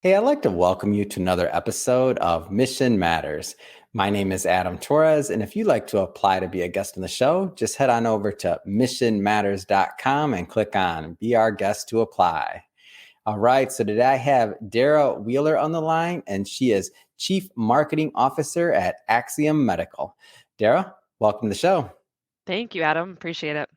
Hey, I'd like to welcome you to another episode of Mission Matters. My name is Adam Torres, and if you'd like to apply to be a guest on the show, just head on over to missionmatters.com and click on Be Our Guest to apply. All right, so today I have Dara Wheeler on the line, and she is Chief Marketing Officer at Axiom Medical. Dara, welcome to the show. Thank you, Adam. Appreciate it.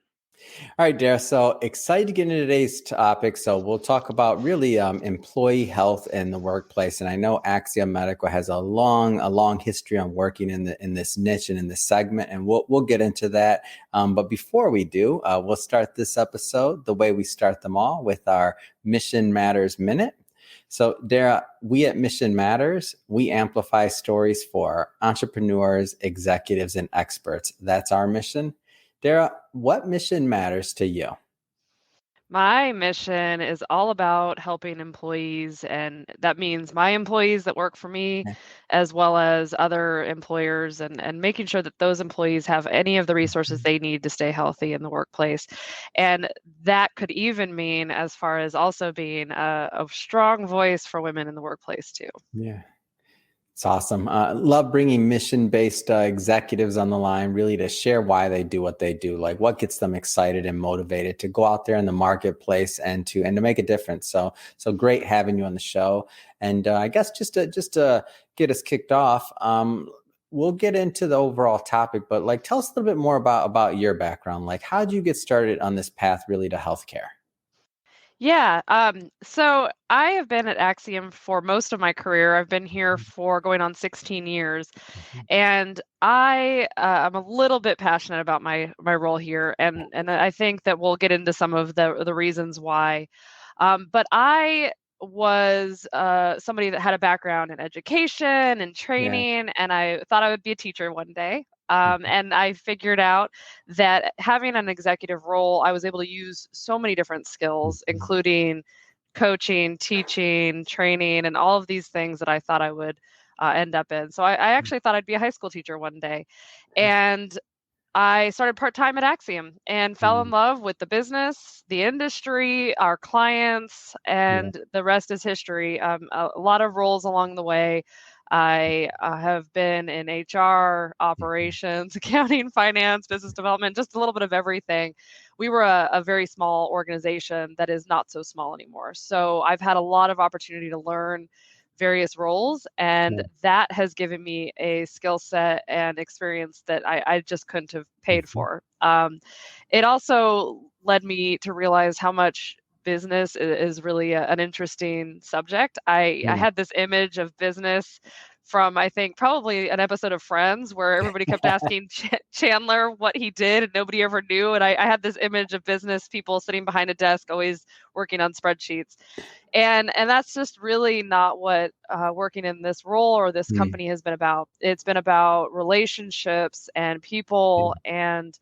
All right, Dara. So excited to get into today's topic. So we'll talk about really employee health in the workplace. And I know Axiom Medical has a long history on working in this niche and in this segment, and we'll get into that. But before we do, we'll start this episode the way we start them all with our Mission Matters Minute. So, Dara, we at Mission Matters, we amplify stories for entrepreneurs, executives, and experts. That's our mission. Dara, what mission matters to you? My mission is all about helping employees, and that means my employees that work for me, Yeah. as well as other employers, and making sure that those employees have any of the resources they need to stay healthy in the workplace. And that could even mean as far as also being a strong voice for women in the workplace, too. Yeah. It's awesome. Love bringing mission-based executives on the line, really to share why they do what they do, like what gets them excited and motivated to go out there in the marketplace and to make a difference. So great having you on the show. And I guess just to get us kicked off, we'll get into the overall topic. But like, tell us a little bit more about your background. Like, how did you get started on this path, really, to healthcare? Yeah, so I have been at Axiom for most of my career. I've been here for going on 16 years, Mhm. and I'm a little bit passionate about my role here, and I think that we'll get into some of the reasons why. But I was somebody that had a background in education and Yeah. training, and I thought I would be a teacher one day. Mhm. And I figured out that having an executive role, I was able to use so many different skills, Mhm. including coaching, teaching, training, and all of these things that I thought I would end up in. So I actually thought I'd be a high school teacher one day. And I started part time at Axiom and fell in Mhm. love with the business, the industry, our clients, Yeah. and the rest is history. A lot of roles along the way. I have been in HR, Mhm. operations, accounting, finance, business development, just a little bit of everything. We were a very small organization that is not so small anymore. So I've had a lot of opportunity to learn various roles, and Yeah. that has given me a skill set and experience that I just couldn't have paid Mhm. for. It also led me to realize how much business is really an interesting subject. I Yeah. had this image of business from, I think, probably an episode of Friends where everybody kept asking Chandler what he did and nobody ever knew. And I had this image of business people sitting behind a desk always working on spreadsheets. And that's just really not what working in this role or this Mm. company has been about. It's been about relationships and people, and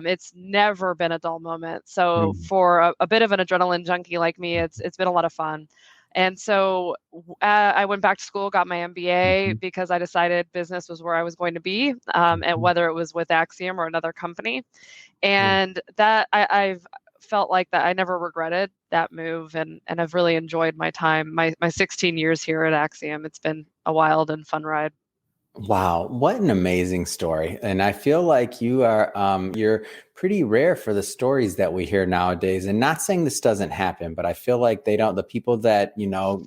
it's never been a dull moment. So Mm. for a bit of an adrenaline junkie like me, it's been a lot of fun. And so I went back to school, got my MBA Mhm. because I decided business was where I was going to be, and Mhm. whether it was with Axiom or another company. Yeah. And that I've felt like that I never regretted that move, and I've really enjoyed my time, my 16 years here at Axiom. It's been a wild and fun ride. Wow, what an amazing story. And I feel like you're pretty rare for the stories that we hear nowadays. And not saying this doesn't happen, but I feel like the people that,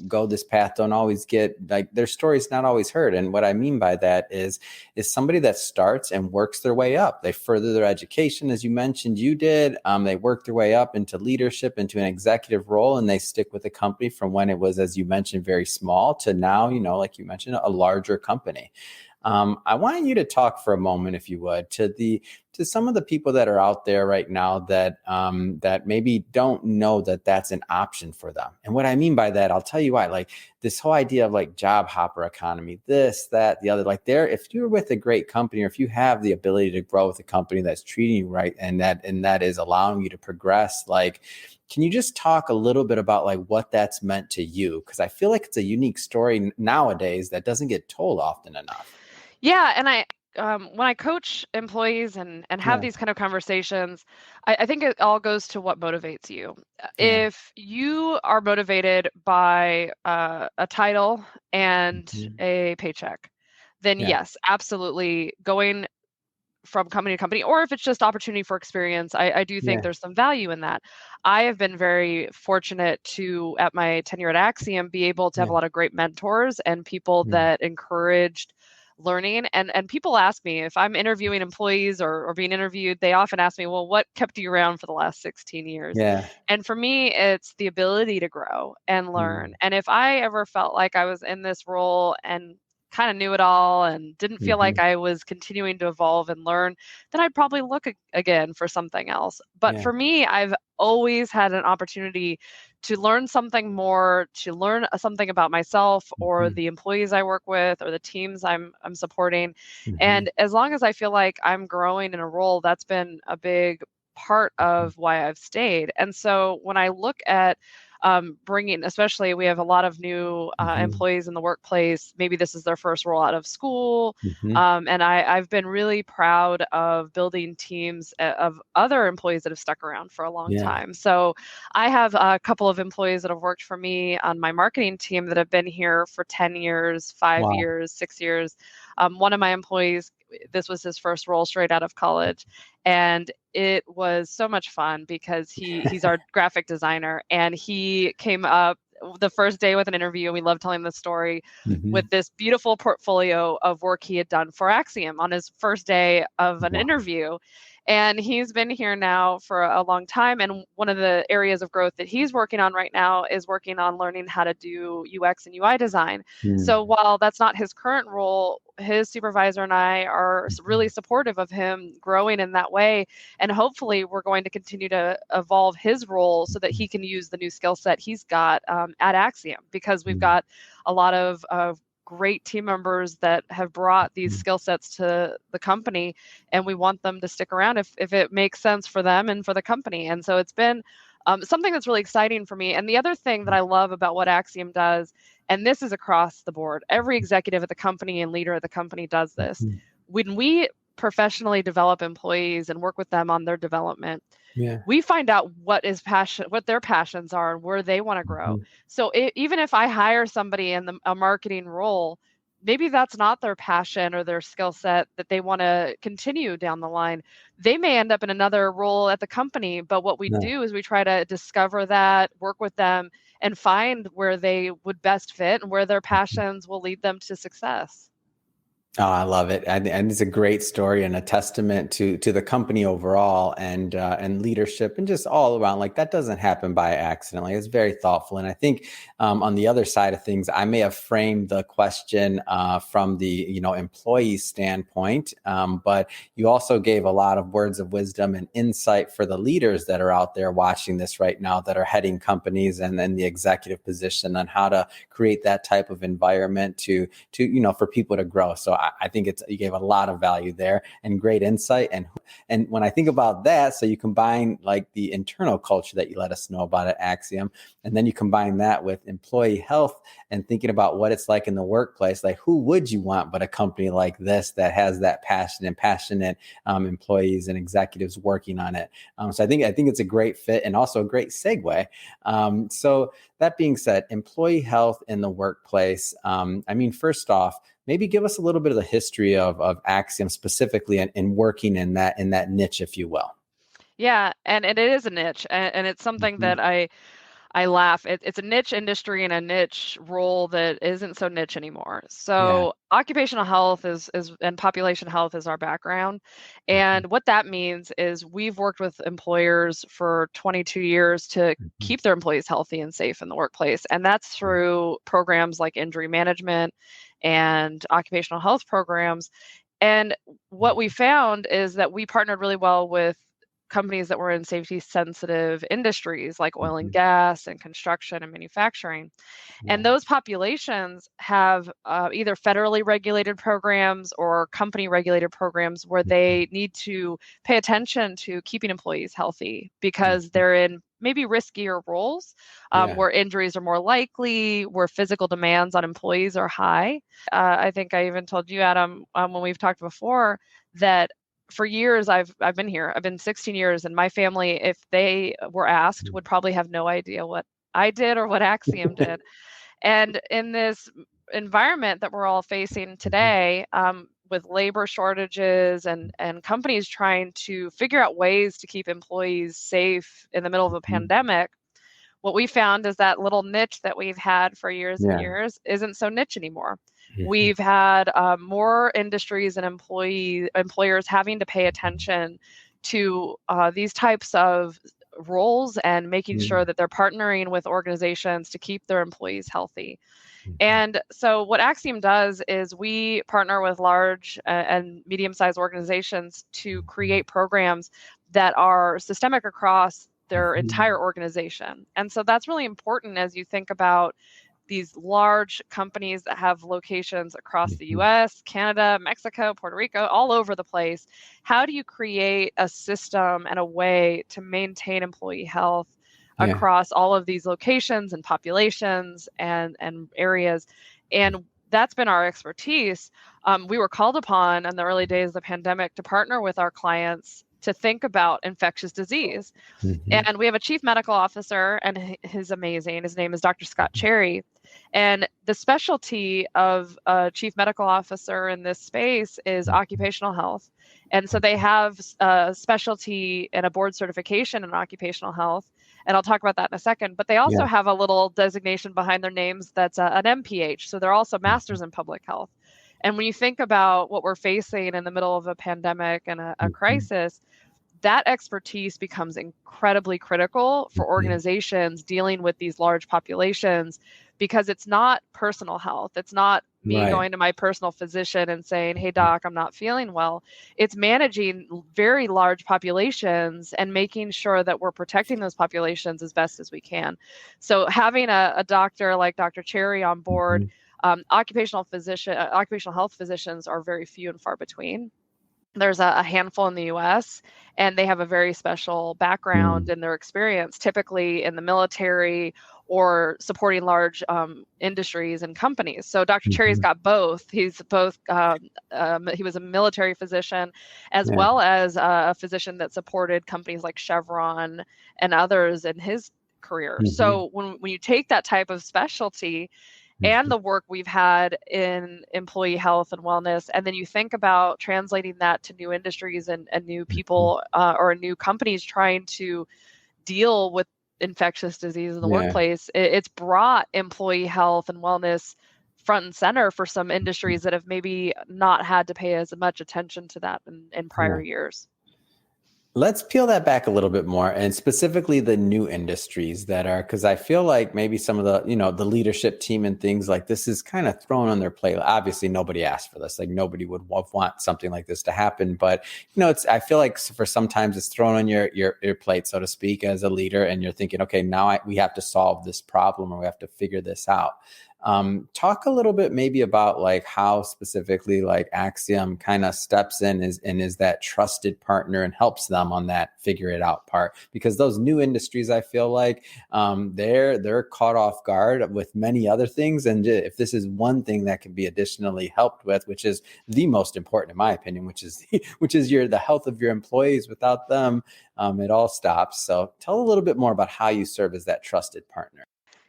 go this path don't always get like their stories not always heard. And what I mean by that is somebody that starts and works their way up. They further their education, as you mentioned, you did. They work their way up into leadership, into an executive role, and they stick with the company from when it was, as you mentioned, very small to now, like you mentioned, a larger company. I want you to talk for a moment, if you would, to some of the people that are out there right now that maybe don't know that that's an option for them. And what I mean by that, I'll tell you why. Like this whole idea of like job hopper economy, this, that, the other. Like if you're with a great company, or if you have the ability to grow with a company that's treating you right, and that is allowing you to progress, like. Can you just talk a little bit about like what that's meant to you? Because I feel like it's a unique story nowadays that doesn't get told often enough. Yeah, and when I coach employees and have Yeah. these kind of conversations, I think it all goes to what motivates you. Yeah. If you are motivated by a title and Mhm. a paycheck, then Yeah. yes, absolutely going from company to company, or if it's just opportunity for experience, I do think Yeah. there's some value in that. I have been very fortunate to, at my tenure at Axiom, be able to have Yeah. a lot of great mentors and people Mm. that encouraged learning. And people ask me if I'm interviewing employees or being interviewed, they often ask me, well, what kept you around for the last 16 years? Yeah. And for me, it's the ability to grow and learn. Mm. And if I ever felt like I was in this role and kind of knew it all and didn't feel like Mhm. I was continuing to evolve and learn, then I'd probably look again for something else. But Yeah. for me, I've always had an opportunity to learn something more, to learn something about myself or Mhm. the employees I work with or the teams I'm supporting. Mhm. And as long as I feel like I'm growing in a role, that's been a big part Mhm. of why I've stayed. And so when I look at bringing, especially we have a lot of new Mhm. employees in the workplace. Maybe this is their first role out of school. Mhm. And I've been really proud of building teams of other employees that have stuck around for a long Yeah. time. So I have a couple of employees that have worked for me on my marketing team that have been here for 10 years, five Wow. years, 6 years. One of my employees, this was his first role straight out of college. And it was so much fun because he's our graphic designer and he came up the first day with an interview, and we love telling the story, with Mhm. this beautiful portfolio of work he had done for Axiom on his first day of an Wow. interview. And he's been here now for a long time. And one of the areas of growth that he's working on right now is working on learning how to do UX and UI design. Mm. So while that's not his current role, his supervisor and I are really Mhm. supportive of him growing in that way. And hopefully, we're going to continue to evolve his role so that Mhm. he can use the new skill set he's got at Axiom, because we've Mm. got a lot of great team members that have brought these Mm. skill sets to the company, and we want them to stick around if it makes sense for them and for the company. And so it's been something that's really exciting for me. And the other thing that I love about what Axiom does, and this is across the board, every executive at the company and leader at the company does this. Mhm. When we professionally develop employees and work with them on their development, Yeah. we find out what their passions are and where they want to grow. Mhm. So even if I hire somebody in a marketing role, maybe that's not their passion or their skill set that they want to continue down the line. They may end up in another role at the company, but what we Yeah. do is we try to discover that, work with them, and find where they would best fit and where their Mhm. passions will lead them to success. Oh, I love it, and it's a great story and a testament to the company overall, and leadership, and just all around. Like that doesn't happen by accident. Like it's very thoughtful, and I think on the other side of things, I may have framed the question from the employee standpoint, but you also gave a lot of words of wisdom and insight for the leaders that are out there watching this right now, that are heading companies and then the executive position, on how to create that type of environment to for people to grow. So I think you gave a lot of value there and great insight. And when I think about that, so you combine like the internal culture that you let us know about at Axiom, and then you combine that with employee health and thinking about what it's like in the workplace. Like who would you want but a company like this that has that passion and passionate employees and executives working on it. So I think it's a great fit and also a great segue. So that being said, employee health in the workplace. I mean, first off, maybe give us a little bit of the history of Axiom specifically and working in that niche, if you will. Yeah, and it is a niche, and it's something Mhm. that I laugh. It's a niche industry and a niche role that isn't so niche anymore. Yeah. So occupational health is and population health is our background. Mhm. And what that means is we've worked with employers for 22 years to Mhm. keep their employees healthy and safe in the workplace. And that's through programs like injury management and occupational health programs. And what we found is that we partnered really well with companies that were in safety sensitive industries like oil and gas and construction and manufacturing. And those populations have either federally regulated programs or company regulated programs where they need to pay attention to keeping employees healthy because they're in maybe riskier roles where injuries are more likely, where physical demands on employees are high. I think I even told you, Adam, when we've talked before, that for years I've been here. I've been 16 years, and my family, if they were asked, would probably have no idea what I did or what Axiom did. And in this environment that we're all facing today, with labor shortages and companies trying to figure out ways to keep employees safe in the middle of a pandemic, what we found is that little niche that we've had for years and years isn't so niche anymore. We've had more industries and employers having to pay attention to these types of roles and making sure that they're partnering with organizations to keep their employees healthy. And so what Axiom does is we partner with large and medium-sized organizations to create programs that are systemic across their entire organization. And so that's really important as you think about these large companies that have locations across the US, Canada, Mexico, Puerto Rico, all over the place. How do you create a system and a way to maintain employee health across all of these locations and populations and areas? And that's been our expertise. We were called upon in the early days of the pandemic to partner with our clients to think about infectious disease. And we have a chief medical officer, and he's amazing. His name is Dr. Scott Cherry. And the specialty of a chief medical officer in this space is occupational health. And so they have a specialty and a board certification in occupational health. And I'll talk about that in a second. But they also have a little designation behind their names that's an MPH. So they're also masters in public health. And when you think about what we're facing in the middle of a pandemic and a crisis, that expertise becomes incredibly critical for organizations dealing with these large populations, because it's not personal health. It's not me going to my personal physician and saying, hey, doc, I'm not feeling well. It's managing very large populations and making sure that we're protecting those populations as best as we can. So having a doctor like Dr. Cherry on board, occupational health physicians are very few and far between. There's a handful in the US, and they have a very special background in their experience, typically in the military or supporting large industries and companies. So Dr. Cherry's got both. He's both, he was a military physician as well as a physician that supported companies like Chevron and others in his career. So when you take that type of specialty and the work we've had in employee health and wellness, and then you think about translating that to new industries and new people or new companies trying to deal with infectious disease in the workplace, it's brought employee health and wellness front and center for some industries that have maybe not had to pay as much attention to that in prior years. Let's peel that back a little bit more, and specifically the new industries that are, because I feel like maybe some of the, the leadership team and things like this is kind of thrown on their plate. Obviously, nobody asked for this. Like nobody would want something like this to happen. But, I feel like for sometimes it's thrown on your plate, so to speak, as a leader, and you're thinking, okay, now we have to solve this problem, or we have to figure this out. Talk a little bit maybe about like how specifically like Axiom kind of steps in and is that trusted partner and helps them on that figure it out part, because those new industries, I feel like they're caught off guard with many other things. And if this is one thing that can be additionally helped with, which is the most important in my opinion, which is the health of your employees, without them, it all stops. So tell a little bit more about how you serve as that trusted partner.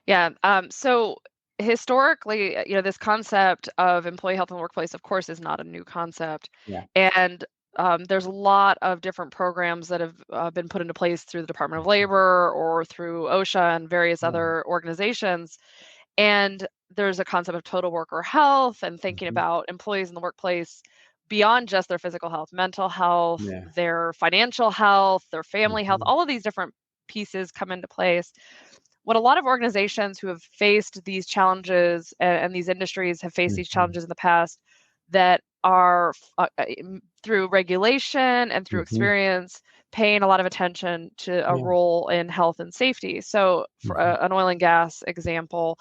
Yeah. So historically, this concept of employee health in the workplace, of course, is not a new concept. And there's a lot of different programs that have been put into place through the Department of Labor or through OSHA and various other organizations. And there's a concept of total worker health and thinking about employees in the workplace beyond just their physical health, mental health, their financial health, their family health. All of these different pieces come into place. What a lot of organizations who have faced these challenges and these industries have faced these challenges in the past that are through regulation and through experience, paying a lot of attention to a Yeah. role in health and safety. So, for an oil and gas example,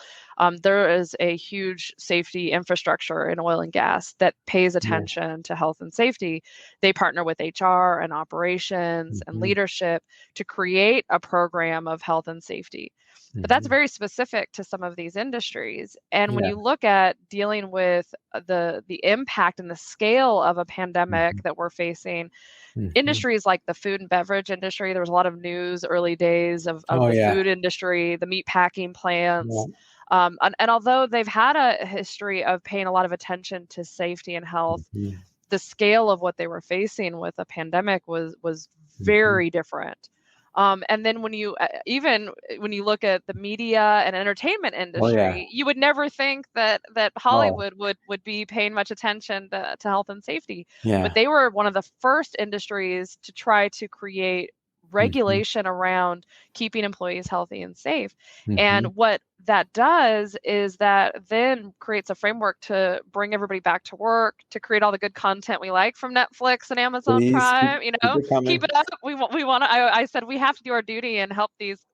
there is a huge safety infrastructure in oil and gas that pays Yeah. attention to health and safety. They partner with HR and operations and Mhm. leadership to create a program of health and safety. But that's Mhm. very specific to some of these industries. And when Yeah. you look at dealing with the impact and the scale of a pandemic Mhm. that we're facing, Mhm. industries like the food and beverage industry, there was a lot of news early days of Oh, the yeah. food industry, the meat packing Yeah. plants. And although they've had a history of paying a lot of attention to safety and health, Mhm. the scale of what they were facing with a pandemic was Mhm. very different. And then when you even when you look at the media and entertainment Oh, yeah. industry, you would never think that Oh, Hollywood would be paying much attention to health and safety, but yeah. they were one of the first industries to try to create Mhm. regulation around keeping employees healthy and safe. And Mhm. what that does is that then creates a framework to bring everybody back to work, to create all the good content we like from Netflix and Amazon Please Prime, keep it keep coming. it up. We want to I said we have to do our duty and help these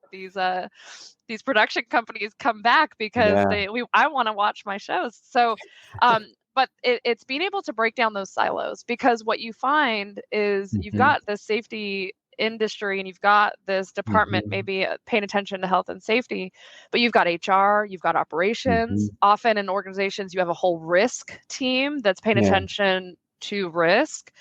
production companies come back because Yeah. I want to watch my shows. So but it's being able to break down those silos, because what you find is you've Mhm. got the safety industry and you've got this department Mhm. maybe paying attention to health and safety, but you've got HR, you've got operations. Mhm. Often in organizations, you have a whole risk team that's paying Yeah. attention to risk.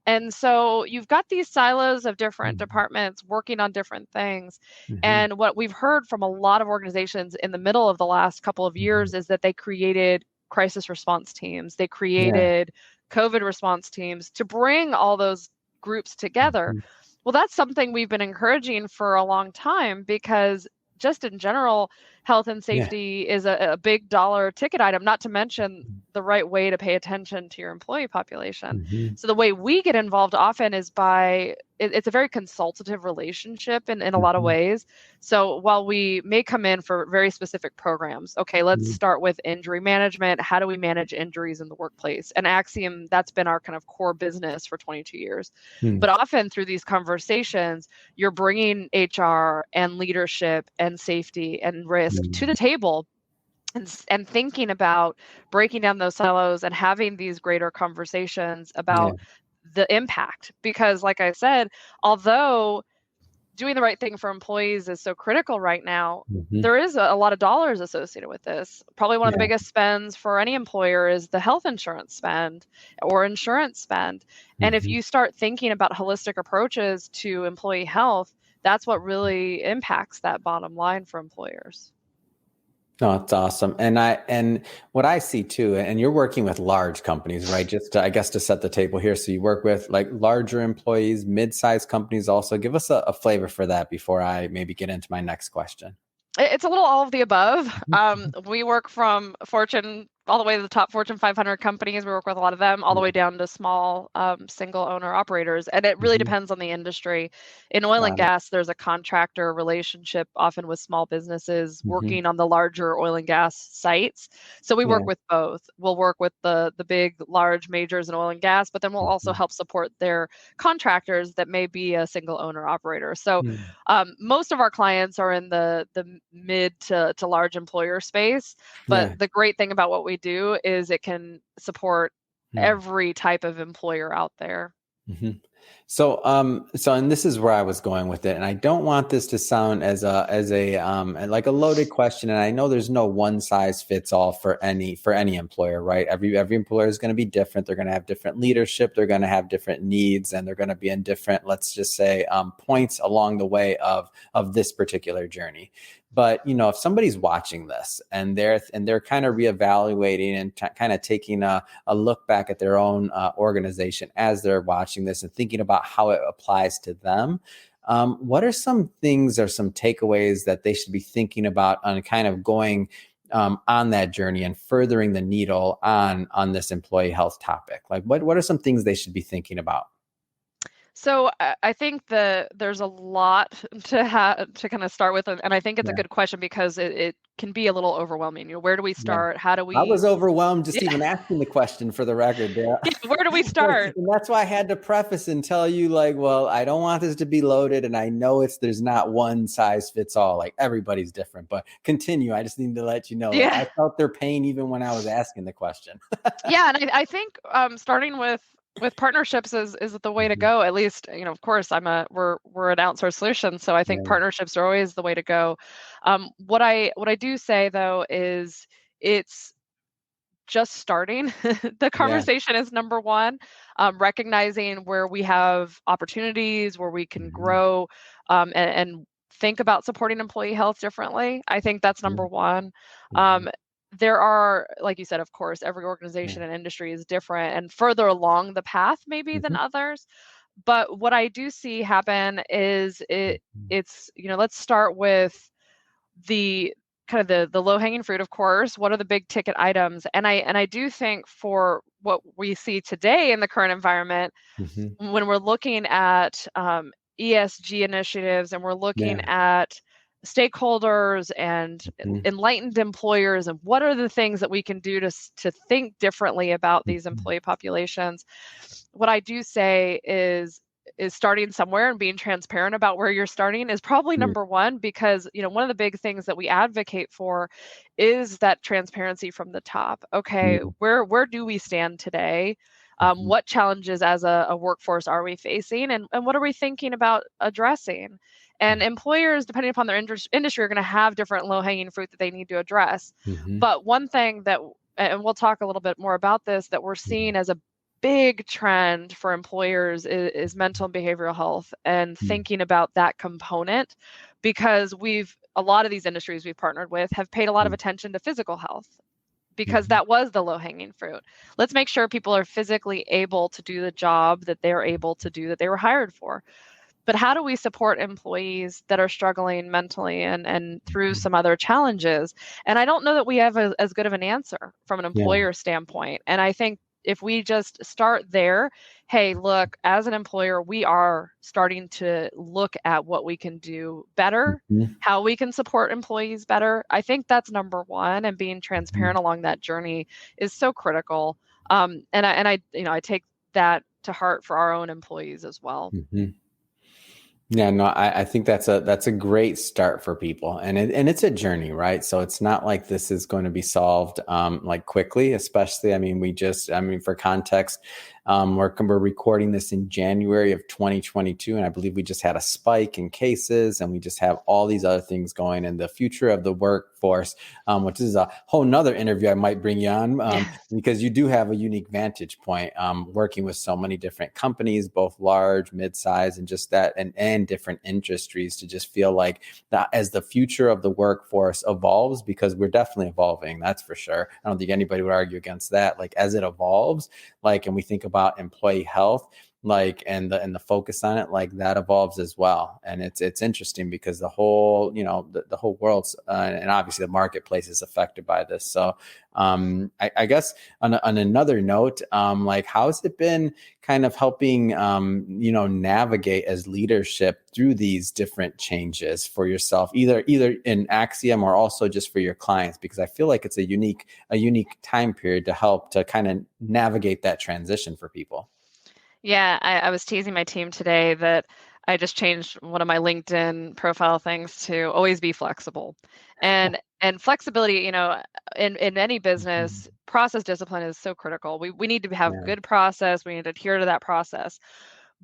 And so you've got these silos of different Mhm. departments working on different things. Mhm. And what we've heard from a lot of organizations in the middle of the last couple of Mhm. years is that they created crisis response teams, they Yeah. created COVID response teams to bring all those groups together. Mhm. Well, that's something we've been encouraging for a long time, because just in general, health and Yeah. safety is a big dollar ticket item, not to mention the right way to pay attention to your employee population. Mhm. So the way we get involved often is by it's a very consultative relationship in a lot of Mhm. ways. So while we may come in for very specific programs, okay, let's Mhm. start with injury management. How do we manage injuries in the workplace? And Axiom, that's been our kind of core business for 22 years. Mhm. But often through these conversations, you're bringing HR and leadership and safety and risk to Mhm. the table, and thinking about breaking down those silos and having these greater conversations Yeah. about the impact. Because, like I said, although doing the right thing for employees is so critical right now, Mhm. there is a lot of dollars associated with this. Probably one of the Yeah. biggest spends for any employer is the health insurance spend or insurance spend. And if Mhm. you start thinking about holistic approaches to employee health, that's what really impacts that bottom line for employers. No, it's awesome. And what I see too, and you're working with large companies, right? Just to, I guess to set the table here. So you work with like larger employees, mid-sized companies also. Give us a flavor for that before I maybe get into my next question. It's a little all of the above. Mhm. We work from Fortune all the way to the top Fortune 500 companies. We work with a lot of them, all the Yeah. way down to small single owner operators. And it really Mhm. depends on the industry. In oil and Got it. gas, there's a contractor relationship, often with small businesses Mhm. working on the larger oil and gas sites. So we Yeah. work with both. We'll work with the big, large majors in oil and gas, but then we'll also Mhm. help support their contractors that may be a single owner operator. So Mm. most of our clients are in the mid to large employer space, but Yeah. the great thing about what we do is it can support Mm. every type of employer out there. Mhm. So, and this is where I was going with it, and I don't want this to sound as a like a loaded question. And I know there's no one size fits all for any employer, right? Every employer is going to be different. They're going to have different leadership. They're going to have different needs, and they're going to be in different, let's just say, points along the way of this particular journey. But if somebody's watching this and they're kind of reevaluating and kind of taking a look back at their own organization as they're watching this and thinking about how it applies to them. What are some things or some takeaways that they should be thinking about on kind of going on that journey and furthering the needle on this employee health topic? Like what are some things they should be thinking about? So I think there's a lot to kind of start with, and I think it's a Yeah. good question because it can be a little overwhelming. Where do we Yeah. start? How do I we? was overwhelmed just Yeah, even asking the question for the record, Dara. yeah, where do we start? And that's why I had to preface and tell you, like, well, I don't want this to be loaded, and I know there's not one size fits all. Like everybody's different, but continue. I just need to let you know, like, I Yeah, felt their pain even when I was asking the question. yeah, and I think starting with partnerships is the way to Mhm. go. At least, of course, we're an outsourced solution, so I think Yeah. partnerships are always the way to go. What I do say though is it's just starting. The Yeah. conversation is number one. Recognizing where we have opportunities, where we can Mhm. grow, and think about supporting employee health differently. I think that's number Mhm. one. Mhm. Um, there are, like you said, of course, every Yeah. organization and industry is different and further along the path maybe than Mhm. others. But what I do see happen is Mhm. it's let's start with the kind of the low hanging fruit, of course. What are the big ticket items? And I do think for what we see today in the current environment, Mhm. when we're looking at ESG initiatives and we're looking Yeah. at stakeholders and Mhm. enlightened employers and what are the things that we can do to think differently about these Mhm. employee populations, what I do say is starting somewhere and being transparent about where you're starting is probably Yeah. number one, because one of the big things that we advocate for is that transparency from the top. Okay, Yeah. where do we stand today? Mhm. What challenges as a workforce are we facing, and what are we thinking about addressing? And employers, depending upon their industry, are going to have different low-hanging fruit that they need to address. Mhm. But one thing that, and we'll talk a little bit more about this, that we're seeing as a big trend for employers is mental and behavioral health and Mhm. thinking about that component, because a lot of these industries we've partnered with have paid a lot of Mhm. attention to physical health because Mhm. that was the low hanging fruit. Let's make sure people are physically able to do the job that they're able to do, that they were hired for. But how do we support employees that are struggling mentally and through Mhm. some other challenges? And I don't know that we have as good of an answer from an Yeah. employer standpoint. And I think if we just start there, hey, look, as an employer, we are starting to look at what we can do better, Mhm. how we can support employees better. I think that's number one, and being transparent Mhm. along that journey is so critical. And I take that to heart for our own employees as well. Mhm. Yeah, no, I think that's a great start for people, and it's a journey, right? So it's not like this is going to be solved like quickly. Especially, I mean, for context, we're recording this in January of 2022, and I believe we just had a spike in cases, and we just have all these other things going. And the future of the workforce, which is a whole nother interview I might bring you on, Yeah. because you do have a unique vantage point, working with so many different companies, both large, mid-size, and just that, and different industries, to just feel like that as the future of the workforce evolves, because we're definitely evolving, that's for sure. I don't think anybody would argue against that. Like as it evolves, like, and we think about employee health, like, and the focus on it, like that evolves as well. And it's interesting because the whole, the whole world's and obviously the marketplace is affected by this. So I guess on another note, like how's it been kind of helping navigate as leadership through these different changes for yourself, either in Axiom or also just for your clients? Because I feel like it's a unique time period to help to kind of navigate that transition for people. Yeah, I was teasing my team today that I just changed one of my LinkedIn profile things to always be flexible. And flexibility, in any Mhm. business, process discipline is so critical. We need to have Yeah. good process, we need to adhere to that process.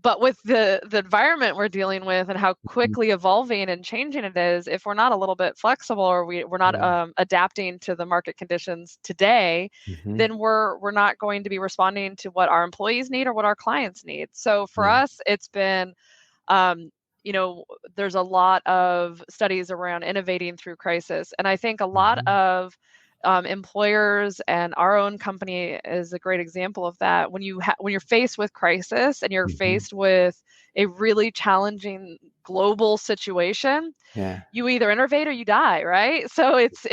But with the environment we're dealing with and how Mhm. quickly evolving and changing it is, if we're not a little bit flexible, or we're not Yeah. adapting to the market conditions today, Mhm. then we're not going to be responding to what our employees need or what our clients need. So for Yeah. us, it's been um, there's a lot of studies around innovating through crisis. And I think a lot Mhm. of employers, and our own company is a great example of that. When you're faced with crisis and you're Mhm. faced with a really challenging global situation, Yeah. you either innovate or you die, right? So it's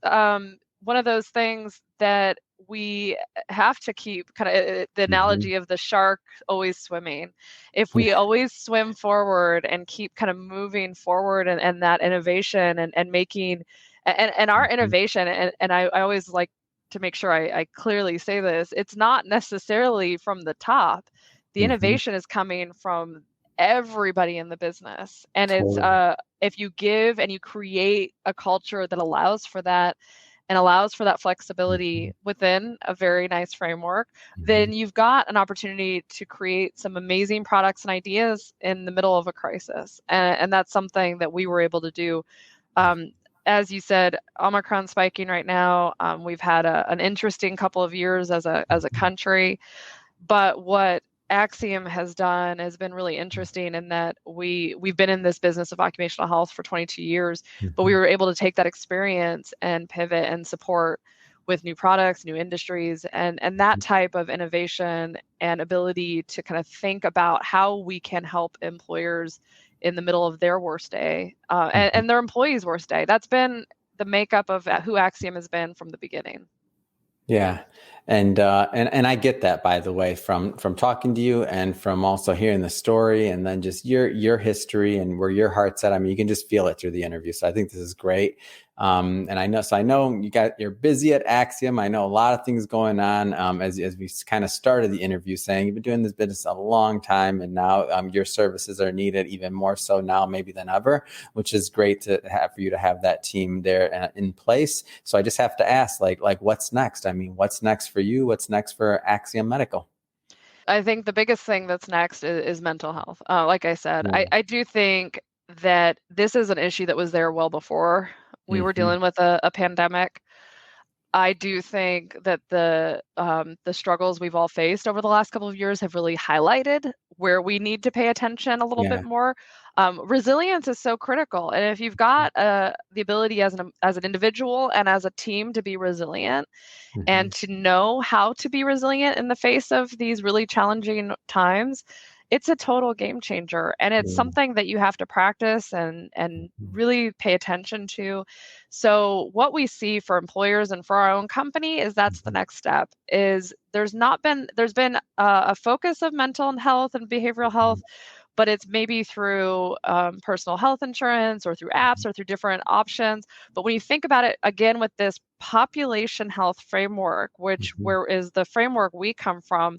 one of those things that we have to keep kind of the Mhm. analogy of the shark always swimming. If we always swim forward and keep kind of moving forward and that innovation and making and our Mhm. innovation, and I always like to make sure I clearly say this, it's not necessarily from the top. The Mhm. innovation is coming from everybody in the business. And it's Totally. if you give and you create a culture that allows for that and allows for that flexibility Mhm. within a very nice framework, Mhm. then you've got an opportunity to create some amazing products and ideas in the middle of a crisis. And that's something that we were able to do. Um, as you said, Omicron spiking right now. We've had an interesting couple of years as a Mhm. country, but what Axiom has done has been really interesting in that we've been in this business of occupational health for 22 years, but we Mhm. were able to take that experience and pivot and support with new products, new industries, and that type of innovation and ability to kind of think about how we can help employers in the middle of their worst day Mhm. and their employees' worst day. That's been the makeup of who Axiom has been from the beginning. Yeah. And I get that, by the way, from talking to you and from also hearing the story and then just your history and where your heart's at. I mean, you can just feel it through the interview. So I think this is great. And I know you're busy at Axiom. I know a lot of things going on. As we kind of started the interview saying you've been doing this business a long time, and now your services are needed even more so now maybe than ever, which is great to have for you to have that team there in place. So I just have to ask, like what's next? I mean, what's next for you? What's next for Axiom Medical? I think the biggest thing that's next is mental health. Like I said, Yeah. I do think that this is an issue that was there well before we were Hmm. dealing with a pandemic. I do think that the struggles we've all faced over the last couple of years have really highlighted where we need to pay attention a little bit Yeah. more. Resilience is so critical, and if you've got the ability as an individual and as a team to be resilient, Hmm. and to know how to be resilient in the face of these really challenging times, it's a total game changer. And it's Yeah. something that you have to practice and really pay attention to. So what we see for employers and for our own company is that's the Hmm. next step is there's been a focus of mental health and behavioral health, but it's maybe through personal health insurance or through apps or through different options. But when you think about it again with this population health framework, which Hmm. where is the framework we come from,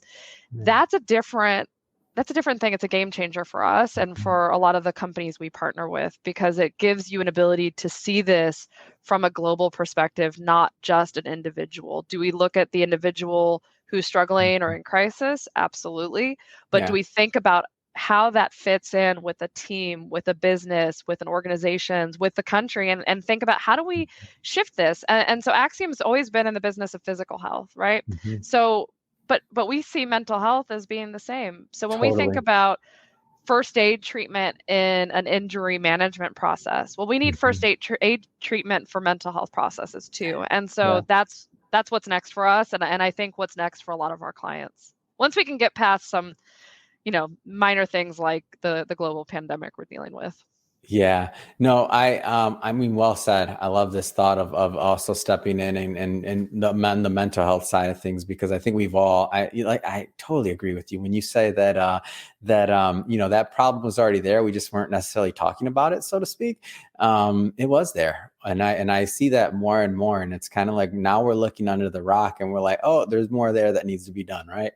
Yeah. that's a different that's a different thing. It's a game changer for us and Mhm. for a lot of the companies we partner with because it gives you an ability to see this from a global perspective, not just an individual. Do we look at the individual who's struggling or in crisis? Absolutely. But do Yeah. we think about how that fits in with a team, with a business, with an organizations, with the country, and think about how do we shift this? And so Axiom's always been in the business of physical health, right? Hmm. So but we see mental health as being the same. So when we think Totally. about first aid treatment in an injury management process, well, we need Hmm. first aid treatment for mental health processes too. And so Yeah. that's what's next for us, and I think what's next for a lot of our clients. Once we can get past some, minor things like the global pandemic we're dealing with. Yeah, no, I mean, well said. I love this thought of also stepping in and the mental health side of things, because I think we've all, I totally agree with you when you say that, that problem was already there. We just weren't necessarily talking about it, so to speak. It was there. And I see that more and more. And it's kind of like now we're looking under the rock and we're like, oh, there's more there that needs to be done. Right.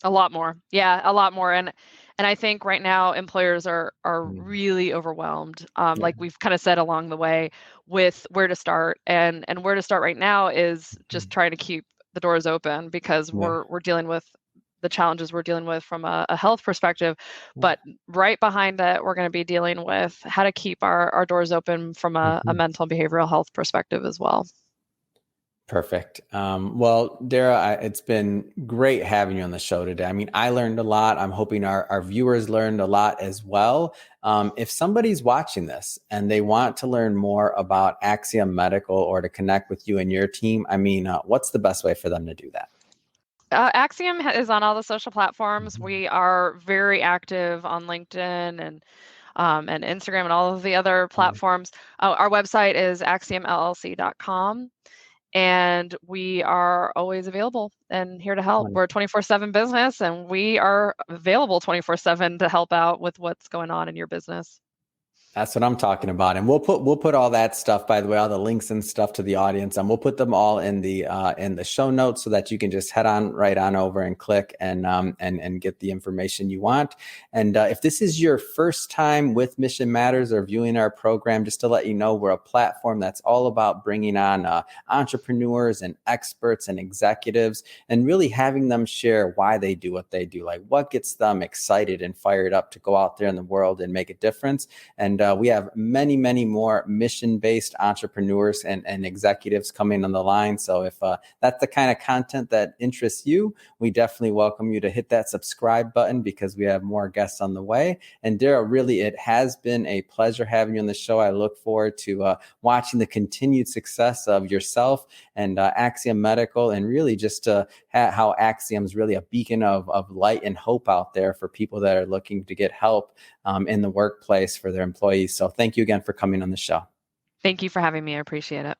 A lot more. Yeah, a lot more. And I think right now employers are Mm. really overwhelmed. Yeah. Like we've kind of said along the way with where to start. And where to start right now is just trying to keep the doors open because Yeah. we're dealing with the challenges we're dealing with from a health perspective. Yeah. But right behind it, we're going to be dealing with how to keep our doors open from a Mhm. mental and behavioral health perspective as well. Perfect. Well, Dara, it's been great having you on the show today. I mean, I learned a lot. I'm hoping our viewers learned a lot as well. If somebody's watching this and they want to learn more about Axiom Medical or to connect with you and your team, I mean, what's the best way for them to do that? Axiom is on all the social platforms. Mhm. We are very active on LinkedIn and Instagram and all of the other platforms. Our website is axiomllc.com. and we are always available and here to help. We're a 24/7 business, and we are available 24/7 to help out with what's going on in your business. That's what I'm talking about, and we'll put all that stuff. By the way, all the links and stuff to the audience, and we'll put them all in the show notes so that you can just head on right on over and click and get the information you want. And if this is your first time with Mission Matters or viewing our program, just to let you know, we're a platform that's all about bringing on entrepreneurs and experts and executives, and really having them share why they do what they do, like what gets them excited and fired up to go out there in the world and make a difference. And we have many, many more mission-based entrepreneurs and executives coming on the line. So if that's the kind of content that interests you, we definitely welcome you to hit that subscribe button, because we have more guests on the way. And Dara, really, it has been a pleasure having you on the show. I look forward to watching the continued success of yourself and Axiom Medical, and really just how Axiom is really a beacon of light and hope out there for people that are looking to get help in the workplace for their employees. So thank you again for coming on the show. Thank you for having me. I appreciate it.